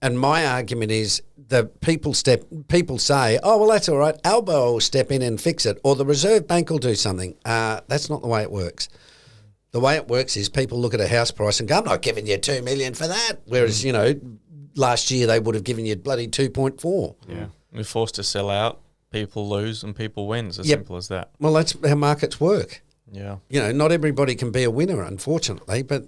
And my argument is people say, oh, well, that's all right. Albo will step in and fix it, or the Reserve Bank will do something. That's not the way it works. The way it works is people look at a house price and go, I'm not giving you $2 million for that. Whereas, last year they would have given you bloody 2.4. Yeah. We're forced to sell out. People lose and people win. It's as simple as that. Well, that's how markets work. Yeah. Not everybody can be a winner, unfortunately. But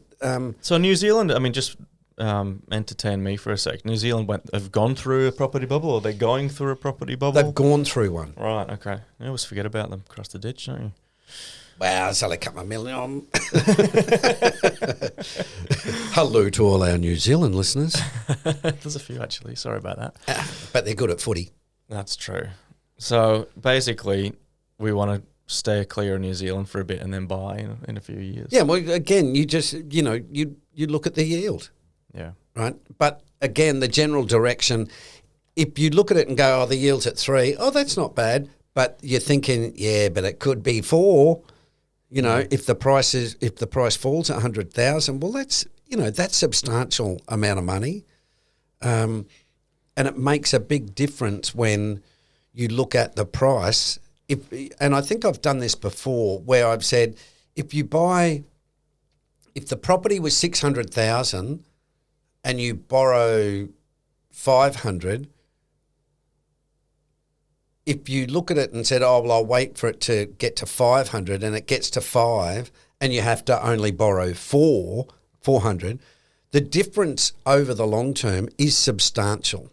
so New Zealand, just entertain me for a sec. New Zealand have gone through a property bubble, or they're going through a property bubble? They've gone through one. Right, okay. I always forget about them across the ditch, don't you? Well, it's only a couple of million. Hello to all our New Zealand listeners. There's a few, actually. Sorry about that. But they're good at footy. That's true. So, basically, we want to stay clear of New Zealand for a bit and then buy in a few years. Yeah, well, again, you just, you look at the yield. Yeah. Right? But, again, the general direction, if you look at it and go, the yield's at 3, that's not bad. But you're thinking, but it could be 4. If the price falls at 100,000, well, that's substantial amount of money, and it makes a big difference when you look at the price. And I think I've done this before, where I've said, if the property was 600,000 and you borrow 500. If you look at it and said, I'll wait for it to get to 500 and it gets to 5 and you have to only borrow 400, the difference over the long term is substantial,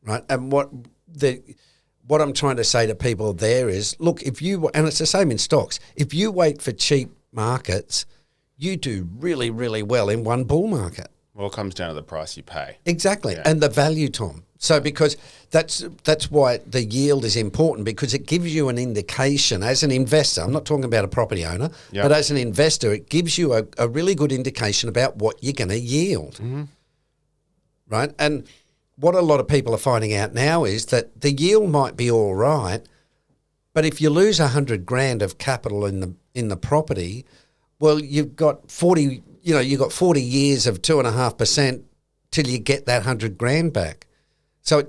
right? And what I'm trying to say to people there is, look, and it's the same in stocks, if you wait for cheap markets, you do really, really well in one bull market. Well, it comes down to the price you pay. Exactly, and the value, Tom. So because that's why the yield is important, because it gives you an indication as an investor. I'm not talking about a property owner, but as an investor, it gives you a really good indication about what you're going to yield, right? And what a lot of people are finding out now is that the yield might be all right, but if you lose $100,000 of capital in the property, well, you've got 40 years of 2.5% till you get that $100,000 back. So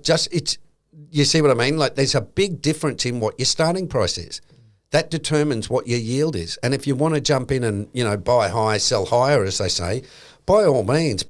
you see what I mean? Like, there's a big difference in what your starting price is. That determines what your yield is. And if you want to jump in and, buy high, sell higher, as they say, by all means,